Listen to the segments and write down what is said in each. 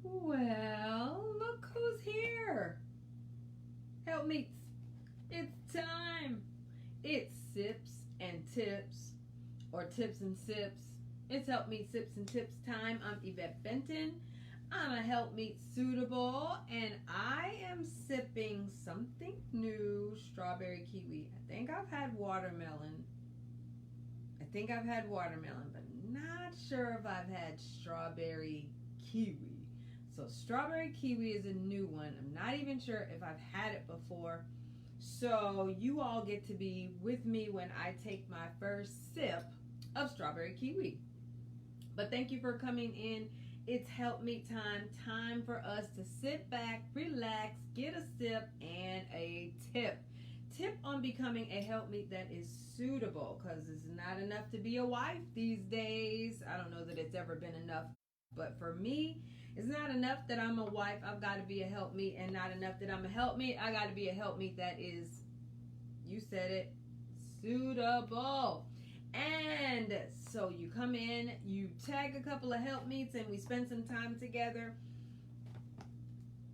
Well, look who's here. Helpmeets. It's time. It's sips and tips, or tips and sips. It's Helpmeet Sips and Tips time. I'm Yvette Benton. I'm a Helpmeet Suitable, and I am sipping something new, strawberry kiwi. I think I've had watermelon, but not sure if I've had strawberry kiwi. So strawberry kiwi is a new one. I'm not even sure if I've had it before. So you all get to be with me when I take my first sip of strawberry kiwi. But thank you for coming in. It's Helpmeet time for us to sit back, relax, get a sip, and a tip. Tip on becoming a helpmeet that is suitable, because it's not enough to be a wife these days. I don't know that it's ever been enough, but for me, it's not enough that I'm a wife. I've got to be a helpmeet, and not enough that I'm a helpmeet. I got to be a helpmeet that is, you said it, suitable. And so you come in, you tag a couple of helpmeets, and we spend some time together.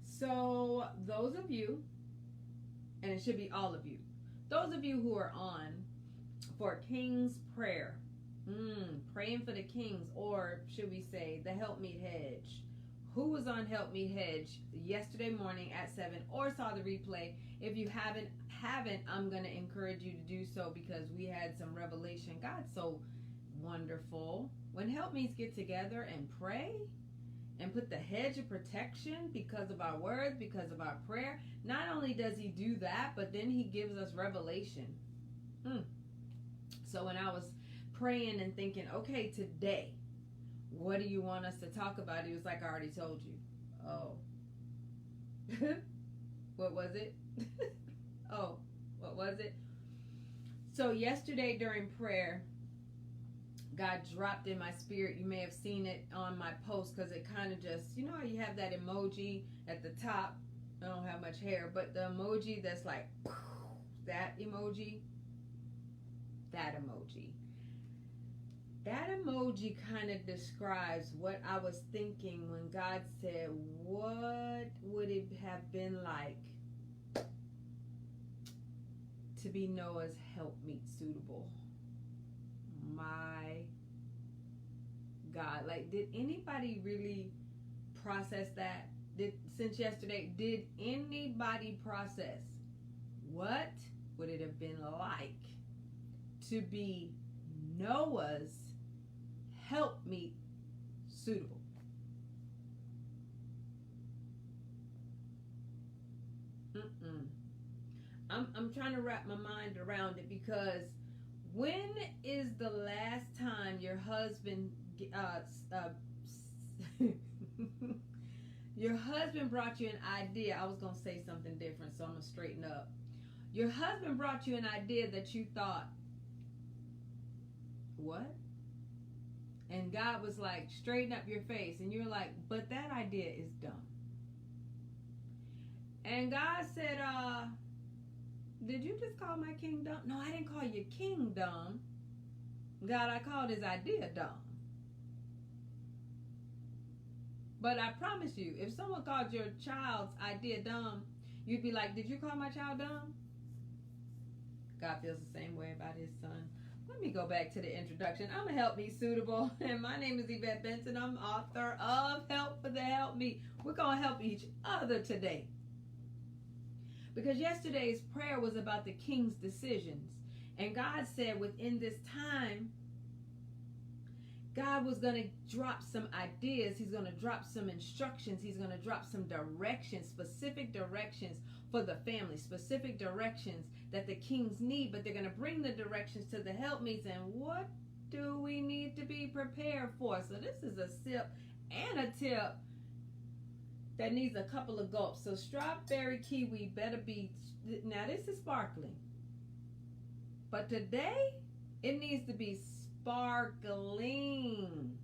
So those of you, and it should be all of you, those of you who are on for King's Prayer, praying for the Kings, or should we say the Helpmeet Hedge, who was on Helpmeet Hedge yesterday morning at 7, or saw the replay. If you haven't, I'm going to encourage you to do so, because we had some revelation. God's so wonderful. When helpmeets get together and pray and put the hedge of protection because of our words, because of our prayer, not only does he do that, but then he gives us revelation. So when I was praying and thinking, okay, today, what do you want us to talk about? He was like, I already told you. Oh. What was it? What was it? So yesterday during prayer, God dropped in my spirit. You may have seen it on my post, because it kind of just, you know how you have that emoji at the top. I don't have much hair, but the emoji that's like, that emoji. That emoji kind of describes what I was thinking when God said, what would it have been like to be Noah's helpmeet suitable? My God, like, did anybody really process that? Since yesterday, did anybody process what would it have been like to be Noah's helpmeet suitable? I'm trying to wrap my mind around it, because when is the last time your husband your husband brought you an idea? I was going to say something different, so I'm going to straighten up. Your husband brought you an idea that you thought, what? And God was like, straighten up your face. And you're like, but that idea is dumb. And God said, did you just call my king dumb? No, I didn't call your king dumb. God, I called his idea dumb. But I promise you, if someone called your child's idea dumb, you'd be like, did you call my child dumb? God feels the same way about his son. Let me go back to the introduction. I'm a Helpmeet Suitable, and my name is Yvette Benton. I'm author of Help for the Helpmeet. We're going to help each other today, because yesterday's prayer was about the king's decisions. And God said within this time, God was going to drop some ideas. He's going to drop some instructions. He's going to drop some directions, specific directions for the family, specific directions that the kings need. But they're going to bring the directions to the helpmeets. And what do we need to be prepared for? So this is a sip and a tip that needs a couple of gulps. So strawberry kiwi better be, now this is sparkling, but today it needs to be sparkling.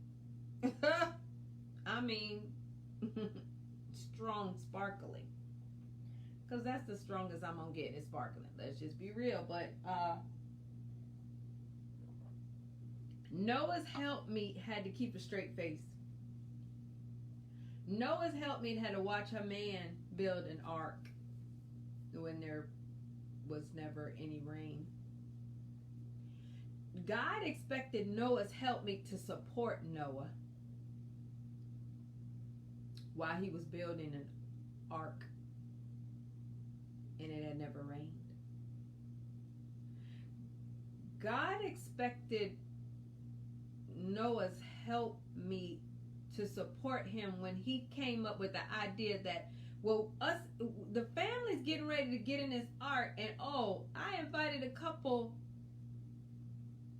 I mean, strong sparkling, because that's the strongest I'm gonna get is sparkling. Let's just be real. But Noah's helpmeet had to keep a straight face. Noah's helpmeet had to watch her man build an ark when there was never any rain. God expected Noah's helpmeet to support Noah while he was building an ark, and it had never rained. God expected Noah's helpmeet to support him when he came up with the idea that, well, the family's getting ready to get in this ark, and I invited a couple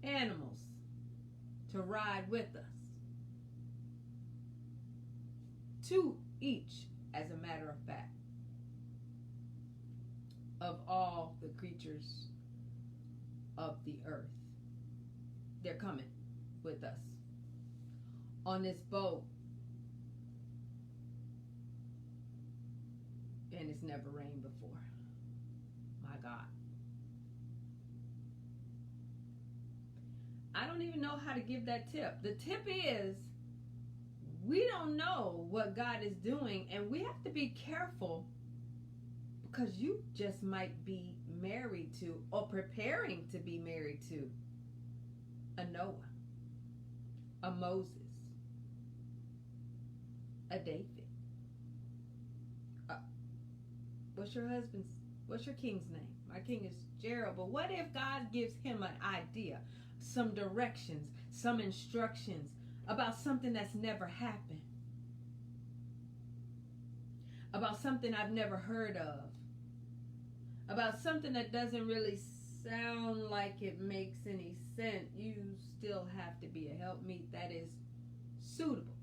animals to ride with us. 2 each, as a matter of fact, of all the creatures of the earth. They're coming with us on this boat, and it's never rained before. My God. I don't even know how to give that tip. The tip is, we don't know what God is doing, and we have to be careful, because you just might be married to, or preparing to be married to, a Noah, a Moses, a David. What's your king's name? My king is Gerald. But what if God gives him an idea, some directions, some instructions about something that's never happened, about something I've never heard of, about something that doesn't really sound like it makes any sense? You still have to be a helpmeet that is suitable.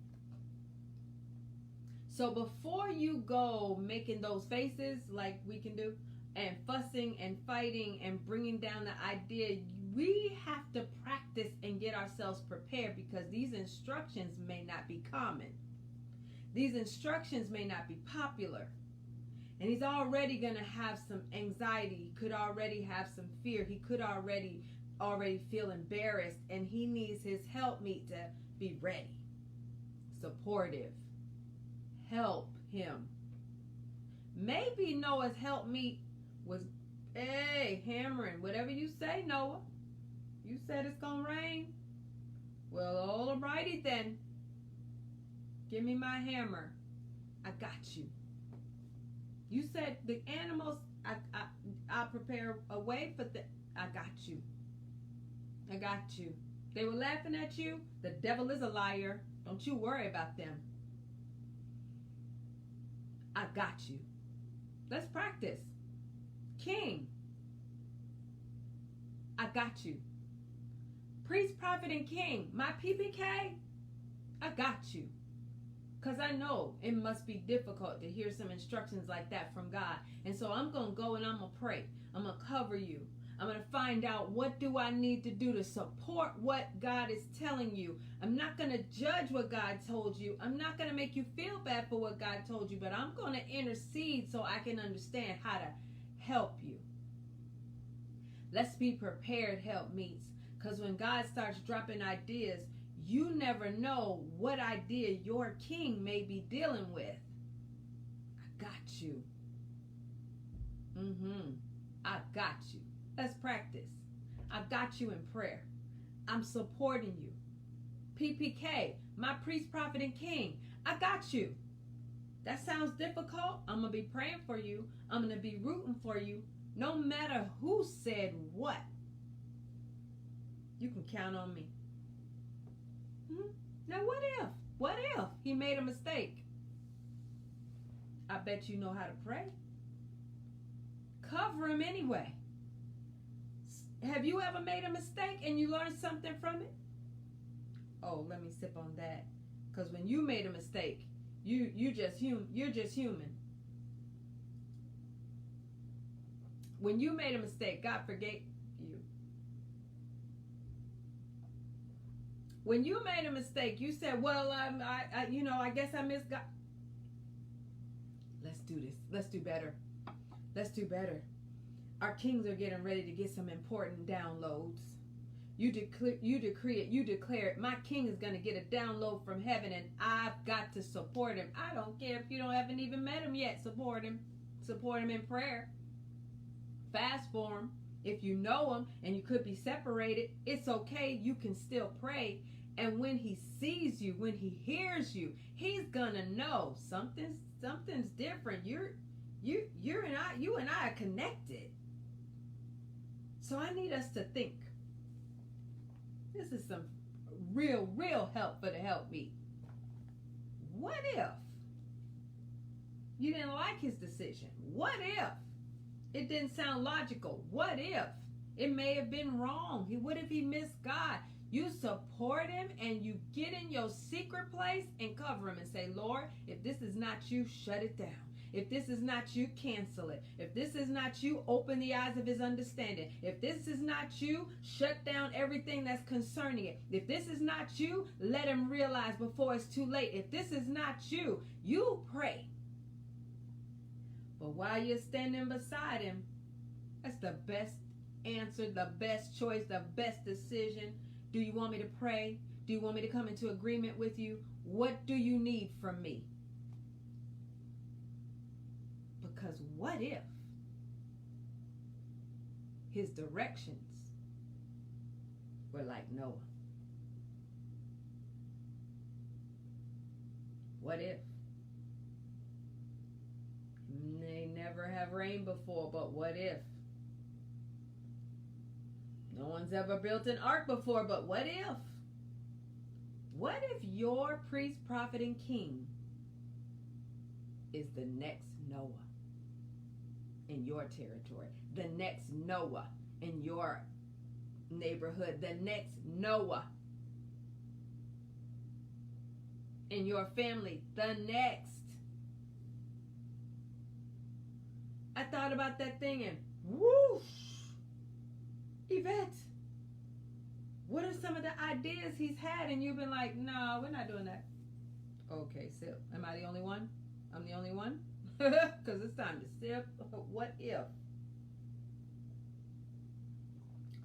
So before you go making those faces like we can do, and fussing and fighting and bringing down the idea, we have to practice and get ourselves prepared, because these instructions may not be common. These instructions may not be popular. And he's already going to have some anxiety. He could already have some fear. He could already feel embarrassed. And he needs his helpmeet to be ready, supportive, help him. Maybe Noah's helpmeet was, hey, hammering. Whatever you say, Noah. You said it's going to rain. Well, all righty then. Give me my hammer. I got you. You said the animals, I'll prepare a way for I got you. I got you. They were laughing at you. The devil is a liar. Don't you worry about them. I got you. Let's practice. King, I got you. Priest, prophet, and king, my PPK, I got you. Because I know it must be difficult to hear some instructions like that from God. And so I'm going to go and I'm going to pray. I'm going to cover you. I'm going to find out, what do I need to do to support what God is telling you. I'm not going to judge what God told you. I'm not going to make you feel bad for what God told you, but I'm going to intercede so I can understand how to help you. Let's be prepared, helpmeets, because when God starts dropping ideas, you never know what idea your king may be dealing with. I got you. I got you. Let's practice. I got you in prayer. I'm supporting you. PPK, my priest, prophet, and king. I got you. That sounds difficult. I'm going to be praying for you. I'm going to be rooting for you. No matter who said what, you can count on me. Now what if he made a mistake? I bet you know how to pray. Cover him anyway. Have you ever made a mistake and you learned something from it? Oh, let me sip on that. Because when you made a mistake, you're just human. When you made a mistake, God forgave you. When you made a mistake, you said, well, I guess I missed God. Let's do this. Let's do better. Let's do better. Our kings are getting ready to get some important downloads. You decree it, you declare it. My king is going to get a download from heaven, and I've got to support him. I don't care if you haven't even met him yet. Support him. Support him in prayer. Fast for him. If you know him and you could be separated, it's okay. You can still pray. And when he sees you, when he hears you, he's gonna know something's different. You and I are connected. So I need us to think. This is some real help for the Helpmeet. What if you didn't like his decision? What if it didn't sound logical? What if it may have been wrong? What if he missed God? You support him and you get in your secret place and cover him and say, Lord, if this is not you, shut it down. If this is not you, cancel it. If this is not you, open the eyes of his understanding. If this is not you, shut down everything that's concerning it. If this is not you, let him realize before it's too late. If this is not you, you pray. But while you're standing beside him, that's the best answer, the best choice, the best decision. Do you want me to pray? Do you want me to come into agreement with you? What do you need from me? Because what if his directions were like Noah? What if? They never have rained before, but what if? No one's ever built an ark before, but what if? What if your priest, prophet, and king is the next Noah in your territory, the next Noah in your neighborhood, the next Noah in your family, the next? I thought about that thing and whoosh! Yvette, what are some of the ideas he's had? And you've been like, no, we're not doing that. Okay, sip. Am I the only one? I'm the only one? Because it's time to sip. What if?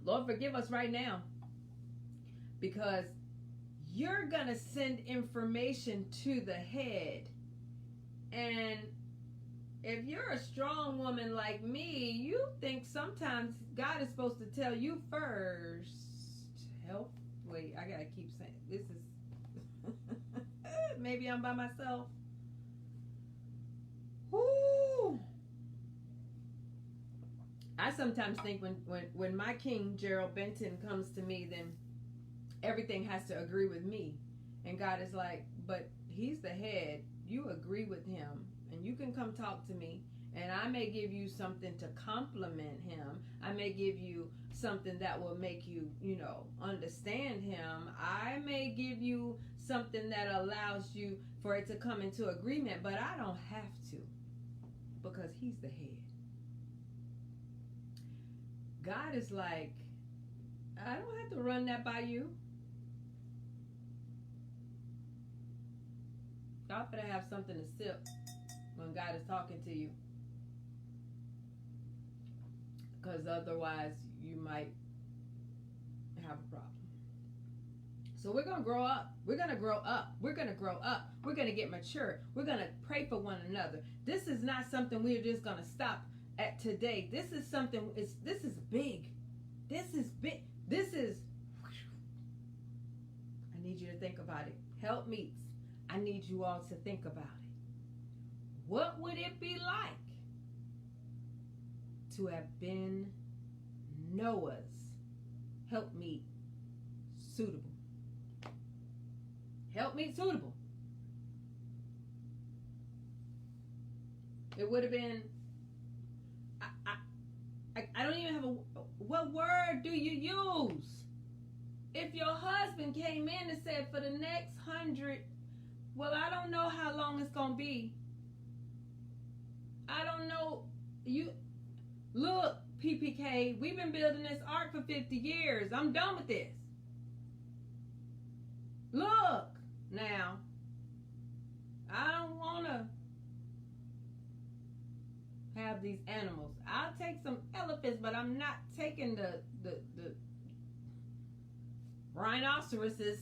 Lord, forgive us right now. Because you're going to send information to the head. And if you're a strong woman like me, you think sometimes God is supposed to tell you first. Wait, I gotta keep saying this is maybe I'm by myself. Woo! I sometimes think when my king Gerald Benton comes to me, then everything has to agree with me. And God is like, but he's the head. You agree with him. And you can come talk to me, and I may give you something to compliment him. I may give you something that will make you, understand him. I may give you something that allows you for it to come into agreement, but I don't have to because he's the head. God is like, I don't have to run that by you. Y'all better have something to sip when God is talking to you, because otherwise you might have a problem. So we're going to grow up. We're going to grow up. We're going to grow up. We're going to get mature. We're going to pray for one another. This is not something we're just going to stop at today. This is something, this is big. This is big. This is, I need you to think about it. Helpmeets, I need you all to think about it. What would it be like to have been Noah's Helpmeet suitable? Helpmeet suitable. It would have been, I don't even have what word do you use? If your husband came in and said for the next 100, well, I don't know how long it's going to be. I don't know. Look, PPK, we've been building this ark for 50 years. I'm done with this. Look, now, I don't want to have these animals. I'll take some elephants, but I'm not taking rhinoceroses.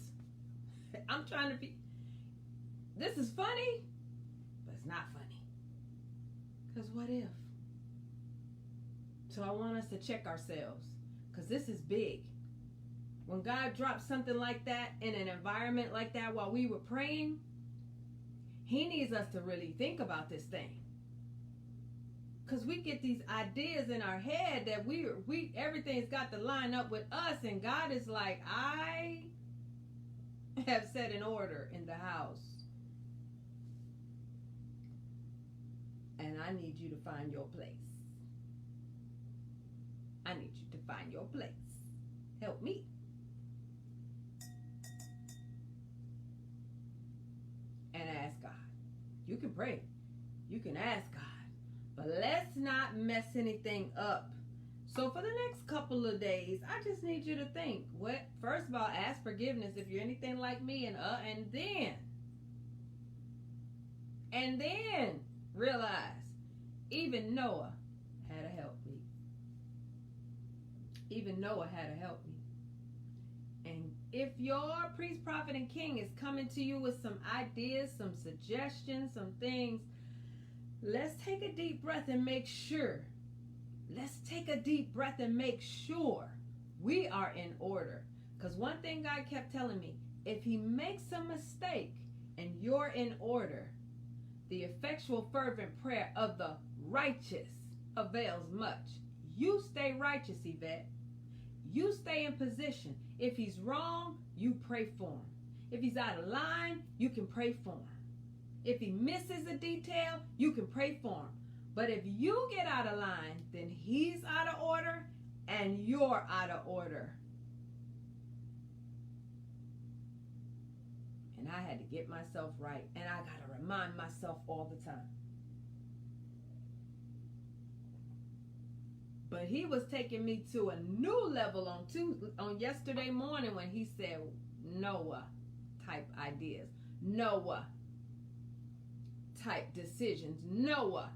I'm trying to be, this is funny, but it's not funny. Because what if? So I want us to check ourselves, because this is big. When God dropped something like that in an environment like that while we were praying, he needs us to really think about this thing. Because we get these ideas in our head that we everything's got to line up with us, and God is like, I have set an order in the house, and I need you to find your place. I need you to find your place. Help me. And ask God. You can pray. You can ask God. But let's not mess anything up. So for the next couple of days, I just need you to think. First of all, ask forgiveness if you're anything like me, and then realize even Noah had a helpmeet. Even Noah had a helpmeet. And if your priest, prophet, and king is coming to you with some ideas, some suggestions, some things, let's take a deep breath and make sure. Let's take a deep breath and make sure we are in order. Because one thing God kept telling me, if he makes a mistake and you're in order, the effectual fervent prayer of the righteous avails much. You stay righteous, Yvette. You stay in position. If he's wrong, you pray for him. If he's out of line, you can pray for him. If he misses a detail, you can pray for him. But if you get out of line, then he's out of order and you're out of order. And I had to get myself right. And I got to remind myself all the time. But he was taking me to a new level on yesterday morning when he said Noah type ideas. Noah type decisions. Noah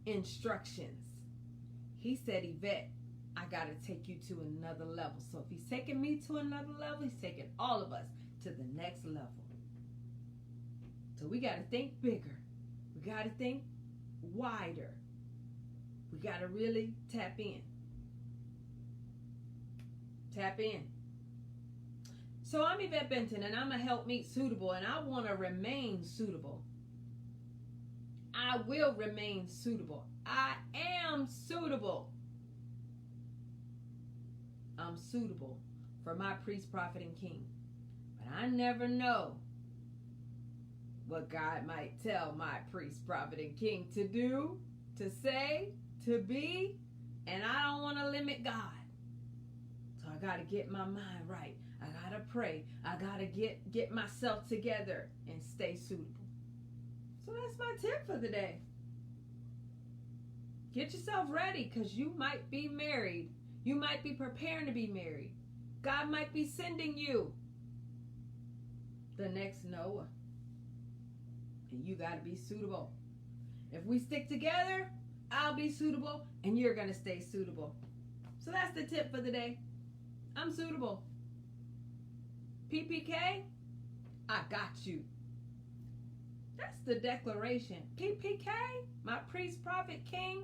instructions. He said, Yvette, I got to take you to another level. So if he's taking me to another level, he's taking all of us to the next level. So we got to think bigger. We got to think wider. We got to really tap in. Tap in. So I'm Yvette Benton, and I'm a Helpmeet Suitable, and I want to remain suitable. I will remain suitable. I am suitable. I'm suitable for my priest, prophet, and king. But I never know what God might tell my priest, prophet, and king to do, to say, to be, and I don't want to limit God. So I got to get my mind right. I got to pray. I got to get myself together and stay suitable. So that's my tip for the day. Get yourself ready, because you might be married. You might be preparing to be married. God might be sending you the next Noah. And you got to be suitable. If we stick together, I'll be suitable and you're going to stay suitable. So that's the tip for the day. I'm suitable. PPK, I got you. That's the declaration. PPK, my priest, prophet, king,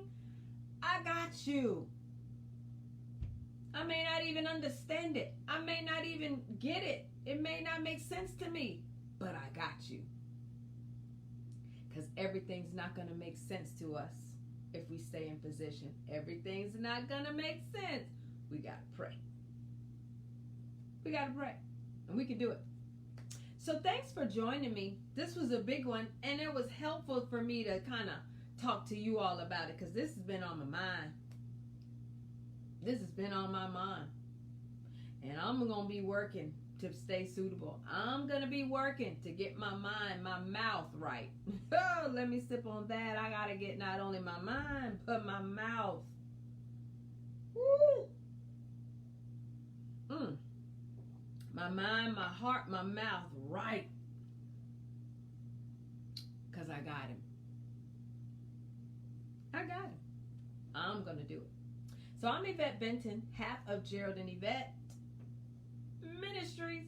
I got you. I may not even understand it. I may not even get it. It may not make sense to me, but I got you. Because everything's not going to make sense to us if we stay in position. Everything's not going to make sense. We got to pray. We got to pray. And we can do it. So thanks for joining me. This was a big one, and it was helpful for me to kind of talk to you all about it, because this has been on my mind. This has been on my mind. And I'm going to be working to stay suitable. I'm going to be working to get my mind, my mouth right. Oh, let me sip on that. I got to get not only my mind, but my mouth. Woo! My mind, my heart, my mouth right. Because I got him. I got him. I'm going to do it. So I'm Yvette Benton, half of Gerald and Yvette. Ministries.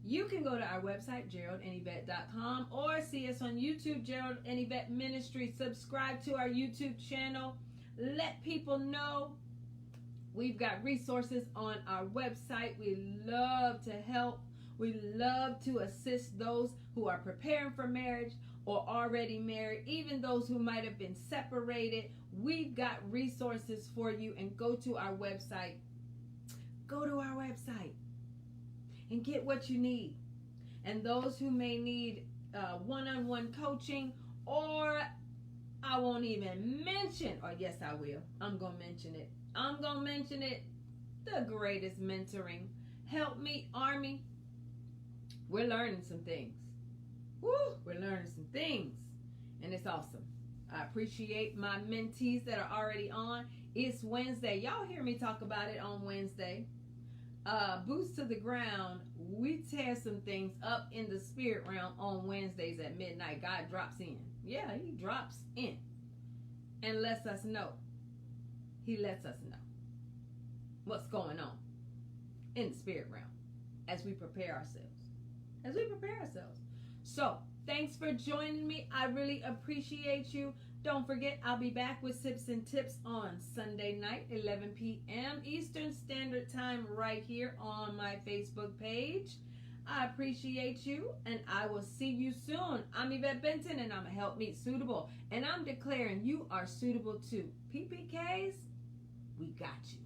You can go to our website, GeraldandYvette.com, or see us on YouTube, Gerald and Yvette Ministries. Subscribe to our YouTube channel. Let people know we've got resources on our website. We love to help. We love to assist those who are preparing for marriage or already married, even those who might have been separated. We've got resources for you, and go to our website. Go to our website and get what you need. And those who may need one-on-one coaching, or I won't even mention, or yes, I will. I'm going to mention it. I'm going to mention it. The greatest mentoring. Helpmeet Army. We're learning some things. Woo! We're learning some things. And it's awesome. I appreciate my mentees that are already on. It's Wednesday. Y'all hear me talk about it on Wednesday. Boots to the ground. We tear some things up in the spirit realm on Wednesdays at midnight. God drops in. Yeah, he drops in and lets us know. He lets us know what's going on in the spirit realm as we prepare ourselves. So, thanks for joining me. I really appreciate you. Don't forget, I'll be back with Sips and Tips on Sunday night, 11 p.m. Eastern Standard Time, right here on my Facebook page. I appreciate you, and I will see you soon. I'm Yvette Benton, and I'm a Helpmeet Suitable, and I'm declaring you are suitable too. PPKs, we got you.